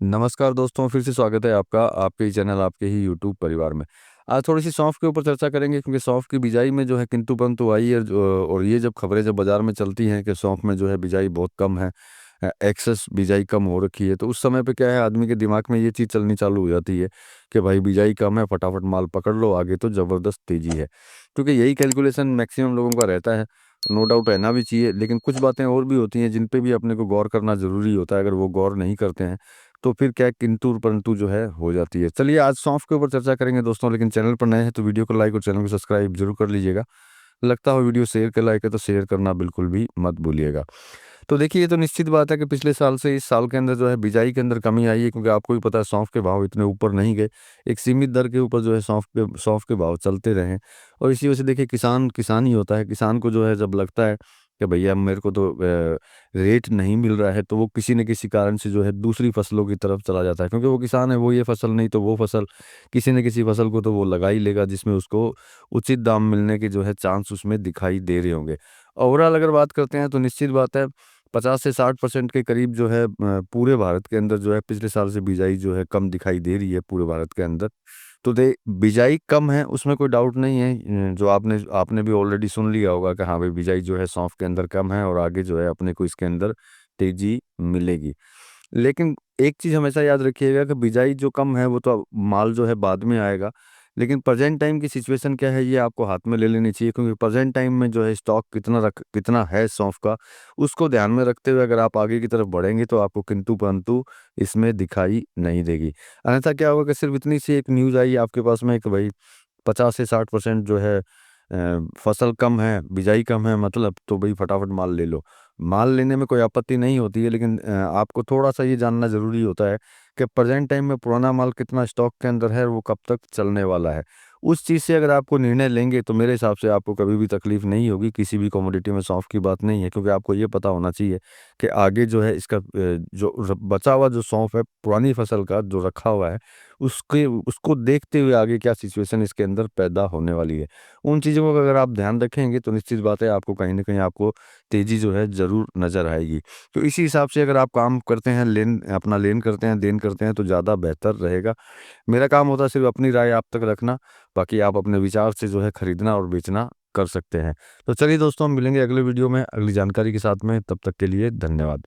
नमस्कार दोस्तों, फिर से स्वागत है आपका आपके ही चैनल, आपके ही यूट्यूब परिवार में। आज थोड़ी-सी सौंफ के ऊपर चर्चा करेंगे क्योंकि सौंफ की बिजाई में जो है किंतु-परंतु आई है और ये जब खबरें जब बाज़ार में चलती हैं कि सौंफ में जो है बिजाई बहुत कम है, एक्सेस बिजाई कम हो रखी है, तो उस समय पे क्या है आदमी के दिमाग में ये चीज़ चलनी चालू हो जाती है कि भाई बिजाई कम है, फटाफट माल पकड़ लो, आगे तो ज़बरदस्त तेज़ी है। क्योंकि यही कैलकुलेशन मैक्सिमम लोगों का रहता है, नो डाउट रहना भी चाहिए, लेकिन कुछ बातें और भी होती हैं जिन पे भी अपने को गौर करना ज़रूरी होता है। अगर वो गौर नहीं करते हैं तो फिर क्या है किंतु परंतु जो है हो जाती है। चलिए आज सौंफ के ऊपर चर्चा करेंगे दोस्तों, लेकिन चैनल पर नए हैं तो वीडियो को लाइक और चैनल को सब्सक्राइब जरूर कर लीजिएगा। लगता हो वीडियो शेयर के लायक है तो शेयर करना बिल्कुल भी मत भूलिएगा। तो देखिए ये तो निश्चित बात है कि पिछले साल से इस साल के अंदर जो है बिजाई के अंदर कमी आई है, क्योंकि आपको भी पता है सौंफ के भाव इतने ऊपर नहीं गए। एक सीमित दर के ऊपर जो है सौंफ के भाव चलते रहे और इसी वजह से देखिए किसान किसान ही होता है। किसान को जो है जब लगता है कि भैया मेरे को तो रेट नहीं मिल रहा है, तो वो किसी न किसी कारण से जो है दूसरी फसलों की तरफ चला जाता है, क्योंकि वो किसान है, वो ये फसल नहीं तो वो फसल, किसी न किसी फसल को तो वो लगा ही लेगा जिसमें उसको उचित दाम मिलने के जो है चांस उसमें दिखाई दे रहे होंगे। ओवरऑल अगर बात करते हैं तो निश्चित बात है 50 से 60% के करीब जो है पूरे भारत के अंदर जो है पिछले साल से बिजाई जो है कम दिखाई दे रही है पूरे भारत के अंदर। तो दे बिजाई कम है उसमें कोई डाउट नहीं है। जो आपने आपने भी ऑलरेडी सुन लिया होगा कि हाँ भाई बिजाई जो है सौंफ के अंदर कम है और आगे जो है अपने को इसके अंदर तेजी मिलेगी। लेकिन एक चीज़ हमेशा याद रखिएगा कि बिजाई जो कम है वो तो माल जो है बाद में आएगा। लेकिन प्रेज़ेंट टाइम की सिचुएशन क्या है ये आपको हाथ में ले लेनी चाहिए, क्योंकि प्रेज़ेंट टाइम में जो है स्टॉक कितना है सौंफ का, उसको ध्यान में रखते हुए अगर आप आगे की तरफ बढ़ेंगे तो आपको किंतु-परंतु इसमें दिखाई नहीं देगी। अन्यथा क्या होगा कि सिर्फ़ इतनी सी एक न्यूज़ आई आपके पास में कि भई 50 से 60% जो है फसल कम है, बिजाई कम है, मतलब तो भई फटाफट माल ले लो। माल लेने में कोई आपत्ति नहीं होती है, लेकिन आपको थोड़ा-सा ये जानना ज़रूरी होता है कि प्रेज़ेंट टाइम में पुराना माल कितना स्टॉक के अंदर है और वो कब तक चलने वाला है। उस चीज़ से अगर आपको निर्णय लेंगे तो मेरे हिसाब से आपको कभी भी तकलीफ़ नहीं होगी, किसी भी कमोडिटी में सौंफ की बात नहीं है, क्योंकि आपको ये पता होना चाहिए कि आगे जो है इसका जो बचा हुआ जो सौंफ है पुरानी फसल का जो रखा हुआ है, उसके उसको देखते हुए आगे क्या सिचुएशन इसके अंदर पैदा होने वाली है। उन चीज़ों का अगर आप ध्यान रखेंगे तो निश्चित बात है आपको कहीं न कहीं आपको तेज़ी जो है ज़रूर नज़र आएगी। तो इसी हिसाब से अगर आप काम करते हैं, लेन करते हैं, देन करते हैं तो ज़्यादा बेहतर रहेगा। मेरा काम होता है सिर्फ़ अपनी राय आप तक रखना, बाकी आप अपने विचार से जो है खरीदना और बेचना कर सकते हैं। तो चलिए दोस्तों, हम मिलेंगे अगले वीडियो में अगली जानकारी के साथ में, तब तक के लिए धन्यवाद।